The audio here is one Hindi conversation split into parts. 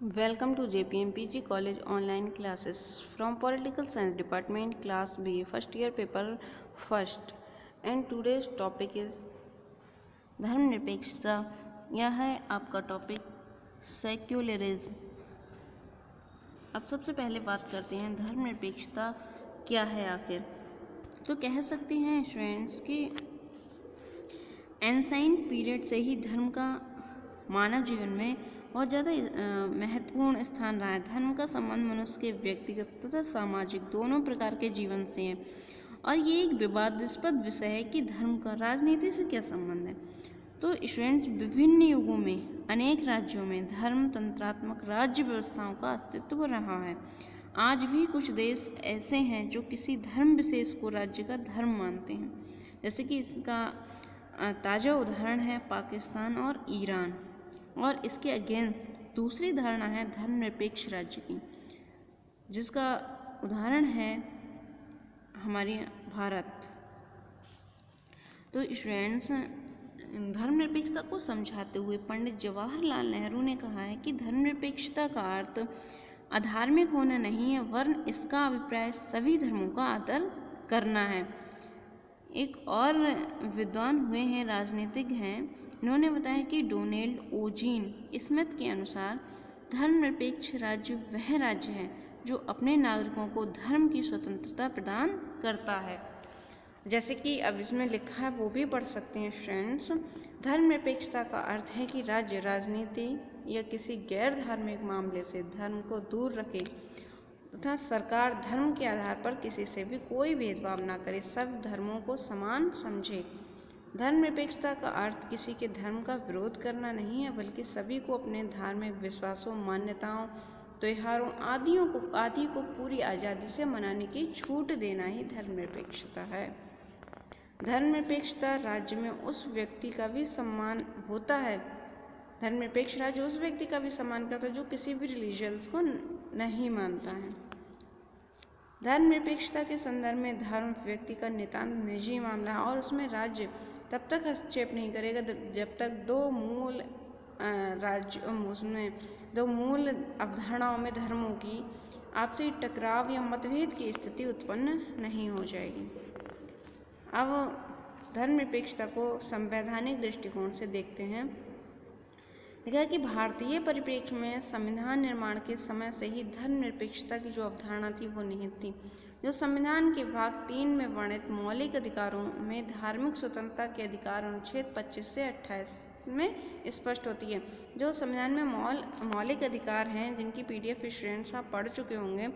Welcome to JPM PG College online classes from Political Science Department Class B first year paper first and today's topic is धर्मनिरपेक्षता। यह है आपका टॉपिक सेक्युलरिज्म। अब सबसे पहले बात करते हैं धर्मनिरपेक्षता क्या है आखिर। तो कह सकते हैं स्टूडेंट्स कि एंसाइंट पीरियड से ही धर्म का मानव जीवन में बहुत ज़्यादा महत्वपूर्ण स्थान रहा है। धर्म का संबंध मनुष्य के व्यक्तिगत तथा सामाजिक दोनों प्रकार के जीवन से है और ये एक विवादास्पद विषय है कि धर्म का राजनीति से क्या संबंध है। तो स्टूडेंट्स, विभिन्न युगों में अनेक राज्यों में धर्म तंत्रात्मक राज्य व्यवस्थाओं का अस्तित्व रहा है। आज भी कुछ देश ऐसे हैं जो किसी धर्म विशेष को राज्य का धर्म मानते हैं, जैसे कि इसका ताज़ा उदाहरण है पाकिस्तान और ईरान। और इसके अगेंस्ट दूसरी धारणा है धर्मनिरपेक्ष राज्य की, जिसका उदाहरण है हमारी भारत। तो स्टूडेंट्स, धर्मनिरपेक्षता को समझाते हुए पंडित जवाहरलाल नेहरू ने कहा है कि धर्मनिरपेक्षता का अर्थ अधार्मिक होना नहीं है, वरन इसका अभिप्राय सभी धर्मों का आदर करना है। एक और विद्वान हुए हैं, राजनीतिज्ञ हैं, इन्होंने बताया कि डोनाल्ड ओजीन स्मिथ के अनुसार धर्मनिरपेक्ष राज्य वह राज्य है जो अपने नागरिकों को धर्म की स्वतंत्रता प्रदान करता है। जैसे कि अब इसमें लिखा है, वो भी पढ़ सकते हैं स्टूडेंट्स। धर्मनिरपेक्षता का अर्थ है कि राज्य राजनीति या किसी गैर धार्मिक मामले से धर्म को दूर रखे तथा सरकार धर्म के आधार पर किसी से भी कोई भेदभाव न करे, सब धर्मों को समान समझे। धर्मनिरपेक्षता का अर्थ किसी के धर्म का विरोध करना नहीं है, बल्कि सभी को अपने धार्मिक विश्वासों, मान्यताओं, त्योहारों आदि को पूरी आज़ादी से मनाने की छूट देना ही धर्मनिरपेक्षता है। धर्मनिरपेक्षता राज्य में उस व्यक्ति का भी सम्मान होता है। धर्मनिरपेक्ष राज्य उस व्यक्ति का भी सम्मान करता है जो किसी भी रिलीजन्स को नहीं मानता है। धर्मनिरपेक्षता के संदर्भ में धर्म व्यक्ति का नितांत निजी मामला है और उसमें राज्य तब तक हस्तक्षेप नहीं करेगा जब तक दो मूल अवधारणाओं में धर्मों की आपसी टकराव या मतभेद की स्थिति उत्पन्न नहीं हो जाएगी। अब धर्मनिरपेक्षता को संवैधानिक दृष्टिकोण से देखते हैं। लिखा है कि भारतीय परिप्रेक्ष्य में संविधान निर्माण के समय से ही धर्मनिरपेक्षता की जो अवधारणा थी वो निहित थी, जो संविधान के भाग 3 में वर्णित मौलिक अधिकारों में धार्मिक स्वतंत्रता के अधिकार अनुच्छेद 25 से 28 में स्पष्ट होती है। जो संविधान में मौलिक अधिकार हैं, जिनकी PDF स्टूडेंट्स आप पढ़ चुके होंगे,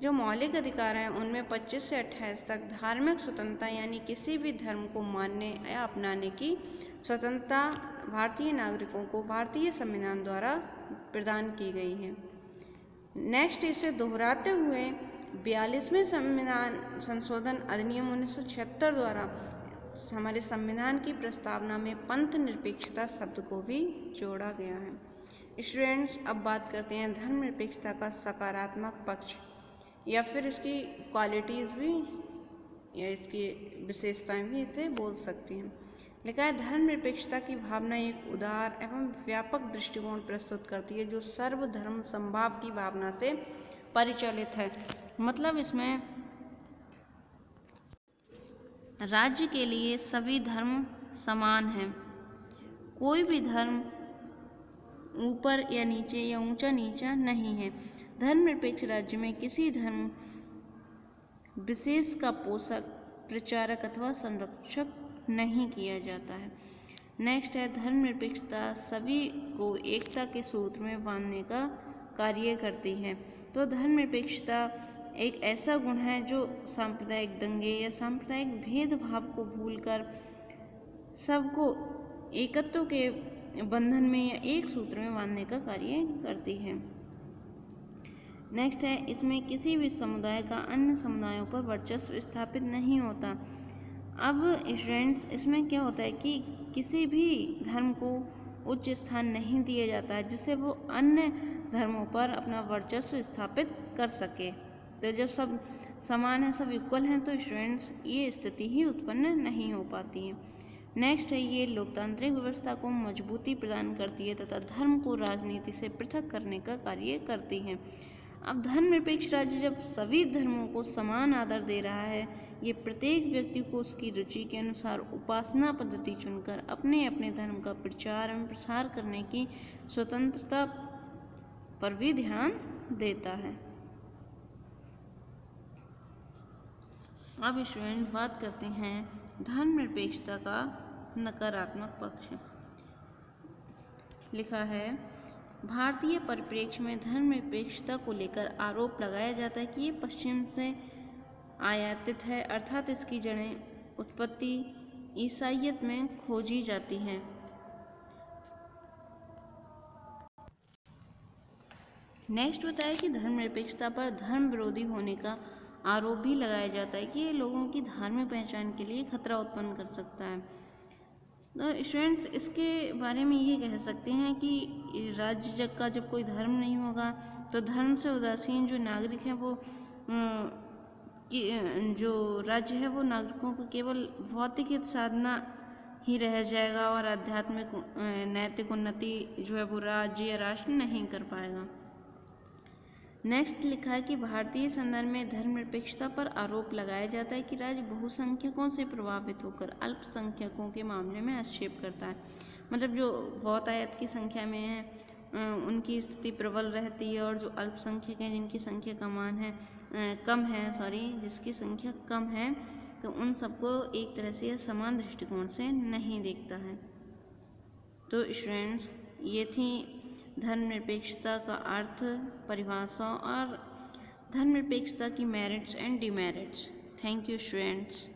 जो मौलिक अधिकार हैं उनमें 25 से 28 तक धार्मिक स्वतंत्रता यानी किसी भी धर्म को मानने या अपनाने की स्वतंत्रता भारतीय नागरिकों को भारतीय संविधान द्वारा प्रदान की गई है। नेक्स्ट, इसे दोहराते हुए 42वें संविधान संशोधन अधिनियम 1976 द्वारा हमारे संविधान की प्रस्तावना में पंथ निरपेक्षता शब्द को भी जोड़ा गया है। स्टूडेंट्स, अब बात करते हैं धर्मनिरपेक्षता का सकारात्मक पक्ष या फिर इसकी क्वालिटीज़ भी या इसकी विशेषताएं भी इसे बोल सकती हैं। लिखा है, धर्मनिरपेक्षता की भावना एक उदार एवं व्यापक दृष्टिकोण प्रस्तुत करती है जो सर्वधर्म समभाव की भावना से परिचालित है। मतलब इसमें राज्य के लिए सभी धर्म समान हैं, कोई भी धर्म ऊपर या नीचे या ऊंचा नीचा नहीं है। धर्मनिरपेक्ष राज्य में किसी धर्म विशेष का पोषक, प्रचारक अथवा संरक्षक नहीं किया जाता है। नेक्स्ट है, धर्मनिरपेक्षता सभी को एकता के सूत्र में बांधने का कार्य करती है। तो धर्मनिरपेक्षता एक ऐसा गुण है जो सांप्रदायिक दंगे या सांप्रदायिक भेदभाव को भूलकर सबको एकत्व के बंधन में या एक सूत्र में बांधने का कार्य करती है। नेक्स्ट है, इसमें किसी भी समुदाय का अन्य समुदायों पर वर्चस्व स्थापित नहीं होता। अब स्टूडेंट्स, इसमें क्या होता है कि किसी भी धर्म को उच्च स्थान नहीं दिया जाता है जिससे वो अन्य धर्मों पर अपना वर्चस्व स्थापित कर सके। तो जब सब समान हैं, सब इक्वल हैं, तो स्टूडेंट्स ये स्थिति ही उत्पन्न नहीं हो पाती है। नेक्स्ट है ये लोकतांत्रिक व्यवस्था को मजबूती प्रदान करती है तथा धर्म को राजनीति से पृथक करने का कार्य करती है। अब धर्मनिरपेक्ष राज्य जब सभी धर्मों को समान आदर दे रहा है, ये प्रत्येक व्यक्ति को उसकी रुचि के अनुसार उपासना पद्धति चुनकर अपने अपने धर्म का प्रचार एवं प्रसार करने की स्वतंत्रता पर भी ध्यान देता है। अब स्टूडेंट बात करते हैं धर्मनिरपेक्षता का नकारात्मक पक्ष। लिखा है, भारतीय परिप्रेक्ष्य में धर्मनिरपेक्षता को लेकर आरोप लगाया जाता है कि ये पश्चिम से आयातित है, अर्थात इसकी जड़ें उत्पत्ति ईसाइयत में खोजी जाती हैं। नेक्स्ट बताया कि धर्मनिरपेक्षता पर धर्म विरोधी होने का आरोप भी लगाया जाता है कि ये लोगों की धार्मिक पहचान के लिए खतरा उत्पन्न कर सकता है। तो स्टूडेंट्स इसके बारे में ये कह सकते हैं कि राज्य जग का जब कोई धर्म नहीं होगा तो धर्म से उदासीन जो नागरिक हैं वो जो राज्य है वो नागरिकों को केवल भौतिक हित साधना ही रह जाएगा और आध्यात्मिक नैतिक उन्नति जो है वो राज्य या राष्ट्र नहीं कर पाएगा। नेक्स्ट लिखा है कि भारतीय संदर्भ में धर्मनिरपेक्षता पर आरोप लगाया जाता है कि राज्य बहुसंख्यकों से प्रभावित होकर अल्पसंख्यकों के मामले में हस्तक्षेप करता है। मतलब जो बहुतायत की संख्या में है उनकी स्थिति प्रबल रहती है और जो अल्पसंख्यक हैं जिनकी संख्या जिसकी संख्या कम है तो उन सबको एक तरह से समान दृष्टिकोण से नहीं देखता है। तो स्टूडेंट्स ये थी धर्मनिरपेक्षता का अर्थ, परिभाषा और धर्मनिरपेक्षता की merits and demerits. Thank you students.